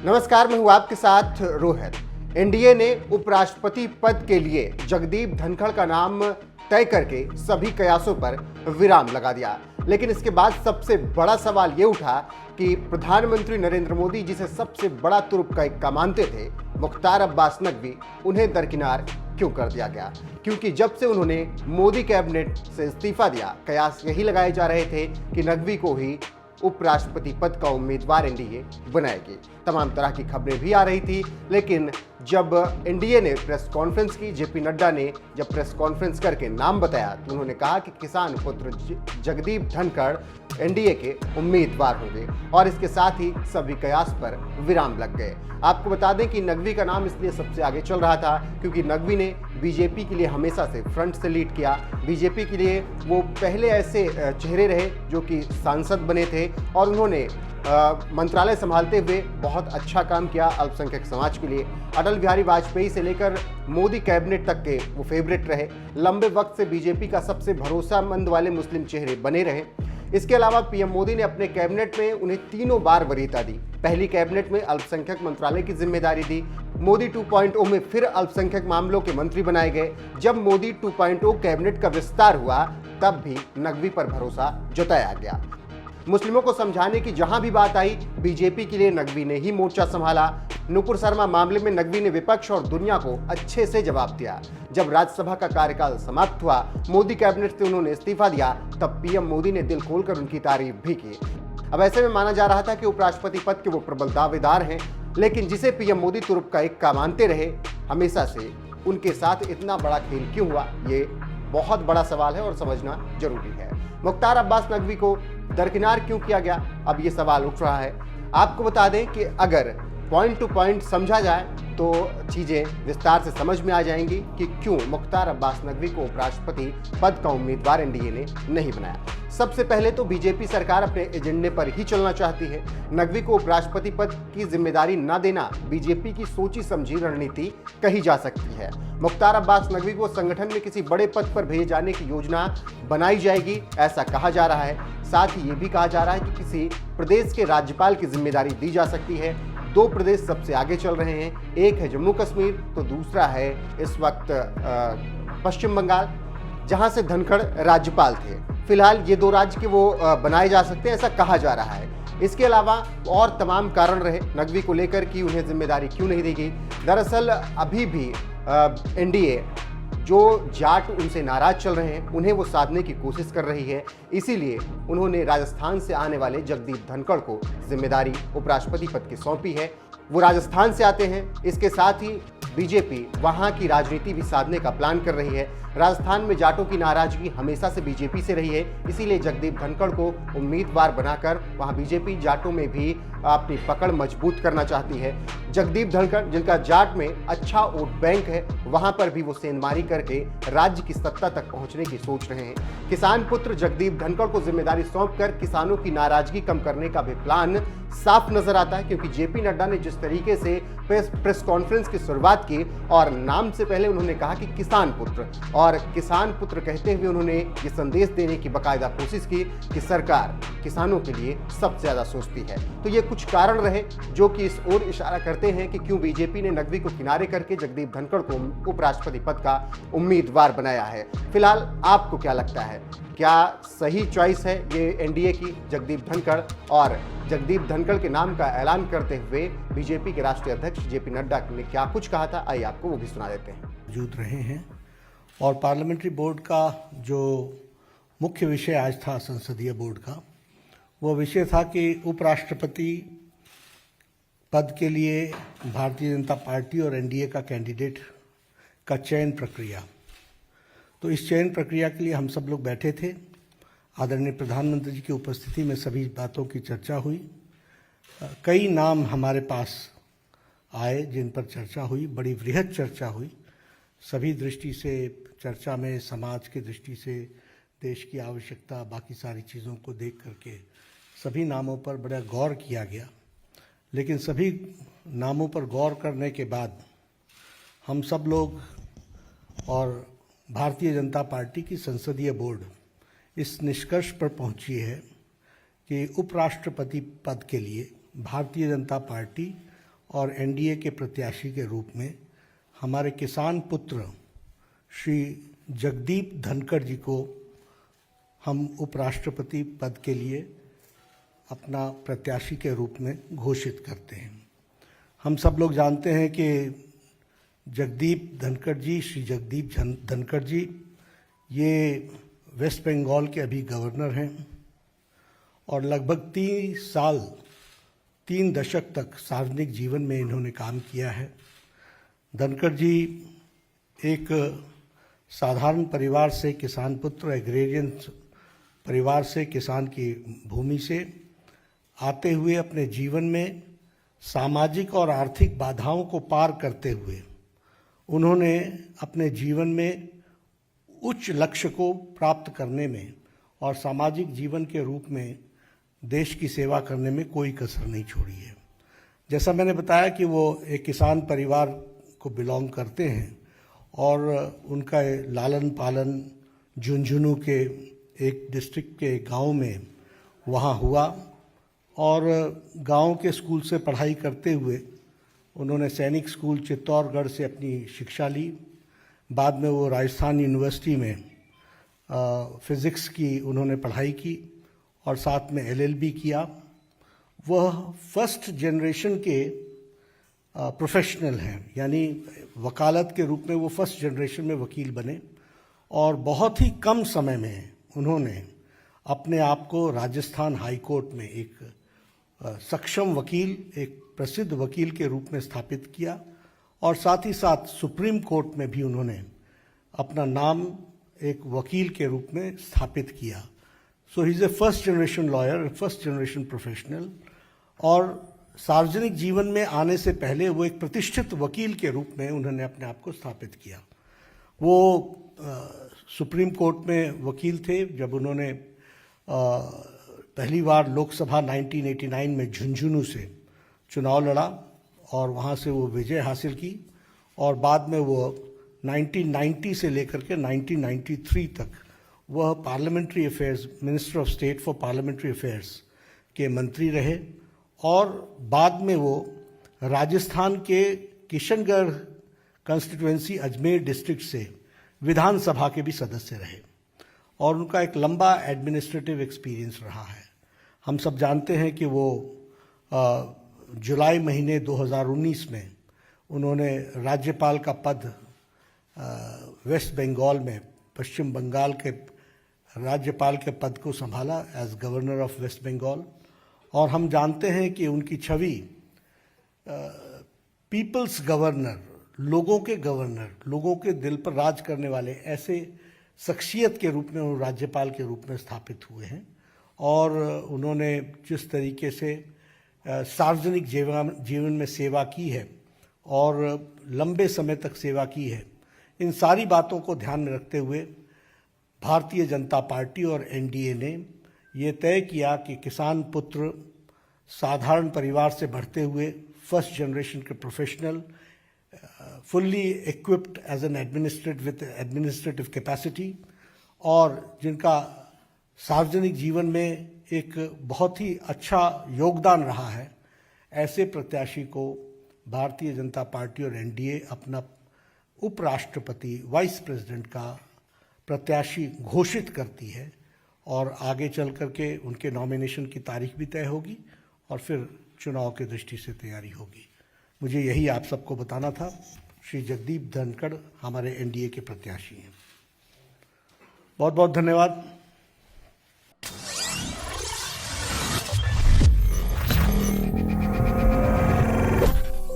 नमस्कार, मैं हूं आपके साथ रोहित। एनडीए ने उपराष्ट्रपति पद के लिए जगदीप धनखड़ का नाम तय करके सभी कयासों पर विराम लगा दिया, लेकिन इसके बाद सबसे बड़ा सवाल ये उठा कि प्रधानमंत्री नरेंद्र मोदी, जिसे सबसे बड़ा तुरुप का इक्का मानते थे, मुख्तार अब्बास नकवी, उन्हें दरकिनार क्यों कर दिया गया? क्योंकि जब से उन्होंने मोदी कैबिनेट से इस्तीफा दिया, कयास यही लगाए जा रहे थे कि नकवी को ही उपराष्ट्रपति पद का उम्मीदवार एनडीए बनाएगी। तमाम तरह की खबरें भी आ रही थी, लेकिन जब एनडीए ने प्रेस कॉन्फ्रेंस की, जेपी नड्डा ने जब प्रेस कॉन्फ्रेंस करके नाम बताया तो उन्होंने कहा कि किसान पुत्र जगदीप धनखड़ एनडीए के उम्मीदवार होंगे और इसके साथ ही सभी कयास पर विराम लग गए। आपको बता दें कि नकवी का नाम इसलिए सबसे आगे चल रहा था क्योंकि नकवी ने बीजेपी के लिए हमेशा से फ्रंट से लीड किया। बीजेपी के लिए वो पहले ऐसे चेहरे रहे जो कि सांसद बने थे और उन्होंने मंत्रालय संभालते हुए बहुत अच्छा काम किया अल्पसंख्यक समाज के लिए। अटल बिहारी वाजपेयी से लेकर मोदी कैबिनेट तक के वो फेवरेट रहे। लंबे वक्त से बीजेपी का सबसे भरोसेमंद वाले मुस्लिम चेहरे बने रहे। इसके अलावा पीएम मोदी ने अपने कैबिनेट में उन्हें 3 बार वरीयता दी। पहली कैबिनेट में अल्पसंख्यक मंत्रालय की जिम्मेदारी दी। मोदी 2.0 में फिर अल्पसंख्यक मामलों के मंत्री बनाए गए। जब मोदी 2.0 कैबिनेट का विस्तार हुआ तब भी नकवी पर भरोसा जताया गया। मुस्लिमों को समझाने की जहां भी बात आई, बीजेपी के लिए नकवी ने ही मोर्चा संभाला। नुपुर शर्मा मामले में नकवी ने विपक्ष और दुनिया को अच्छे से जवाब दिया। जब राज्यसभा का कार्यकाल समाप्त हुआ, मोदी कैबिनेट से उन्होंने इस्तीफा दिया, तब पीएम मोदी ने दिल खोलकर उनकी तारीफ भी की। अब ऐसे में माना जा रहा था कि उपराष्ट्रपति पद के वो प्रबल दावेदार हैं, लेकिन जिसे पीएम मोदी तुरुप का इक्का मानते रहे हमेशा से, उनके साथ इतना बड़ा खेल क्यों हुआ, ये बहुत बड़ा सवाल है और समझना जरूरी है। मुख्तार अब्बास नकवी को दरकिनार क्यों किया गया, अब ये सवाल उठ रहा है। आपको बता दें कि अगर पॉइंट टू पॉइंट समझा जाए तो चीज़ें विस्तार से समझ में आ जाएंगी कि क्यों मुख्तार अब्बास नकवी को उपराष्ट्रपति पद का उम्मीदवार एनडीए ने नहीं बनाया। सबसे पहले तो बीजेपी सरकार अपने एजेंडे पर ही चलना चाहती है। नकवी को उपराष्ट्रपति पद की जिम्मेदारी न देना बीजेपी की सोची समझी रणनीति कही जा सकती है। मुख्तार अब्बास नकवी को संगठन में किसी बड़े पद पर भेजे जाने की योजना बनाई जाएगी, ऐसा कहा जा रहा है। साथ ही ये भी कहा जा रहा है कि किसी प्रदेश के राज्यपाल की जिम्मेदारी दी जा सकती है। 2 प्रदेश सबसे आगे चल रहे हैं, एक है जम्मू कश्मीर तो दूसरा है इस वक्त पश्चिम बंगाल, जहां से धनखड़ राज्यपाल थे। फिलहाल ये 2 राज्य के वो बनाए जा सकते हैं, ऐसा कहा जा रहा है। इसके अलावा और तमाम कारण रहे नकवी को लेकर कि उन्हें जिम्मेदारी क्यों नहीं दी गई। दरअसल अभी भी एनडीए जो जाट उनसे नाराज चल रहे हैं उन्हें वो साधने की कोशिश कर रही है। इसीलिए उन्होंने राजस्थान से आने वाले जगदीप धनखड़ को जिम्मेदारी उपराष्ट्रपति पद की सौंपी है। वो राजस्थान से आते हैं। इसके साथ ही बीजेपी वहां की राजनीति भी साधने का प्लान कर रही है। राजस्थान में जाटों की नाराजगी हमेशा से बीजेपी से रही है, इसीलिए जगदीप धनखड़ को उम्मीदवार बनाकर वहां बीजेपी जाटों में भी अपनी पकड़ मजबूत करना चाहती है। जगदीप धनखड़, जिनका जाट में अच्छा वोट बैंक है, वहां पर भी वो सेंधमारी करके राज्य की सत्ता तक पहुंचने की सोच रहे हैं। किसान पुत्र जगदीप धनखड़ को जिम्मेदारी सौंपकर किसानों की नाराजगी कम करने का भी प्लान साफ नजर आता है, क्योंकि जेपी नड्डा ने जिस तरीके से प्रेस कॉन्फ्रेंस की शुरुआत की और नाम से पहले उन्होंने कहा कि किसान पुत्र, और किसान पुत्र कहते हुए उन्होंने ये संदेश देने की बाकायदा कोशिश की कि सरकार किसानों के लिए सबसे ज्यादा सोचती है। तो ये कुछ कारण रहे जो कि इस ओर इशारा करते हैं कि क्यों बीजेपी ने नकवी को किनारे करके जगदीप धनखड़ को उपराष्ट्रपति पद का उम्मीदवार बनाया है। फिलहाल आपको क्या लगता है, क्या सही चॉइस है ये एनडीए की जगदीप धनखड़? और जगदीप धनखड़ के नाम का ऐलान करते हुए बीजेपी के राष्ट्रीय अध्यक्ष जेपी नड्डा ने क्या कुछ कहा था, आइए आपको वो भी सुना देते हैं। मौजूद रहे हैं और पार्लियामेंट्री बोर्ड का जो मुख्य विषय आज था संसदीय बोर्ड का, वो विषय था कि उपराष्ट्रपति पद के लिए भारतीय जनता पार्टी और एनडीए का कैंडिडेट का चयन प्रक्रिया। तो इस चयन प्रक्रिया के लिए हम सब लोग बैठे थे। आदरणीय प्रधानमंत्री जी की उपस्थिति में सभी बातों की चर्चा हुई। कई नाम हमारे पास आए जिन पर चर्चा हुई, बड़ी वृहद चर्चा हुई। सभी दृष्टि से चर्चा में, समाज की दृष्टि से, देश की आवश्यकता, बाकी सारी चीज़ों को देख करके सभी नामों पर बड़ा गौर किया गया। लेकिन सभी नामों पर गौर करने के बाद हम सब लोग और भारतीय जनता पार्टी की संसदीय बोर्ड इस निष्कर्ष पर पहुंची है कि उपराष्ट्रपति पद के लिए भारतीय जनता पार्टी और एनडीए के प्रत्याशी के रूप में हमारे किसान पुत्र श्री जगदीप धनखड़ जी को हम उपराष्ट्रपति पद के लिए अपना प्रत्याशी के रूप में घोषित करते हैं। हम सब लोग जानते हैं कि जगदीप धनखड़ जी, श्री जगदीप धनखड़ जी, ये वेस्ट बंगाल के अभी गवर्नर हैं और लगभग 3 दशक तक सार्वजनिक जीवन में इन्होंने काम किया है। धनखड़ जी एक साधारण परिवार से, किसान पुत्र, एग्रेरियन परिवार से, किसान की भूमि से आते हुए अपने जीवन में सामाजिक और आर्थिक बाधाओं को पार करते हुए उन्होंने अपने जीवन में उच्च लक्ष्य को प्राप्त करने में और सामाजिक जीवन के रूप में देश की सेवा करने में कोई कसर नहीं छोड़ी है। जैसा मैंने बताया कि वो एक किसान परिवार को बिलोंग करते हैं और उनका लालन पालन झुंझुनू के एक डिस्ट्रिक्ट के गांव में वहाँ हुआ और गांव के स्कूल से पढ़ाई करते हुए उन्होंने सैनिक स्कूल चित्तौड़गढ़ से अपनी शिक्षा ली। बाद में वो राजस्थान यूनिवर्सिटी में फिज़िक्स की उन्होंने पढ़ाई की और साथ में एलएलबी किया। वह फर्स्ट जनरेशन के प्रोफेशनल हैं, यानी वकालत के रूप में वो फर्स्ट जनरेशन में वकील बने और बहुत ही कम समय में उन्होंने अपने आप को राजस्थान हाई कोर्ट में एक सक्षम वकील, एक प्रसिद्ध वकील के रूप में स्थापित किया और साथ ही साथ सुप्रीम कोर्ट में भी उन्होंने अपना नाम एक वकील के रूप में स्थापित किया। So he is a first generation lawyer, first generation professional और सार्वजनिक जीवन में आने से पहले वो एक प्रतिष्ठित वकील के रूप में उन्होंने अपने आप को स्थापित किया। वो सुप्रीम कोर्ट में वकील थे जब उन्होंने पहली बार लोकसभा 1989 में झुंझुनू से चुनाव लड़ा और वहाँ से वो विजय हासिल की और बाद में वो 1990 से लेकर के 1993 तक वह parliamentary affairs, minister of state for parliamentary affairs के मंत्री रहे और बाद में वो राजस्थान के किशनगढ़ कंस्टिट्यूएंसी अजमेर डिस्ट्रिक्ट से विधानसभा के भी सदस्य रहे और उनका एक लंबा एडमिनिस्ट्रेटिव एक्सपीरियंस रहा है। हम सब जानते हैं कि वो जुलाई महीने 2019 में उन्होंने राज्यपाल का पद वेस्ट बंगाल में, पश्चिम बंगाल के राज्यपाल के पद को संभाला as governor of West Bengal और हम जानते हैं कि उनकी छवि पीपल्स गवर्नर, लोगों के गवर्नर, लोगों के दिल पर राज करने वाले ऐसे शख्सियत के रूप में वो राज्यपाल के रूप में स्थापित हुए हैं और उन्होंने जिस तरीके से सार्वजनिक जीवन में सेवा की है और लंबे समय तक सेवा की है, इन सारी बातों को ध्यान में रखते हुए भारतीय जनता पार्टी और एनडीए ने ये तय किया कि किसान पुत्र, साधारण परिवार से बढ़ते हुए फर्स्ट जनरेशन के professional, fully equipped as an administrative capacity और जिनका सार्वजनिक जीवन में एक बहुत ही अच्छा योगदान रहा है, ऐसे प्रत्याशी को भारतीय जनता पार्टी और एनडीए अपना उपराष्ट्रपति, वाइस प्रेसिडेंट का प्रत्याशी घोषित करती है और आगे चल करके उनके नॉमिनेशन की तारीख भी तय होगी और फिर चुनाव की दृष्टि से तैयारी होगी। मुझे यही आप सबको बताना था। श्री जगदीप धनखड़ हमारे एनडीए के प्रत्याशी हैं। बहुत बहुत धन्यवाद।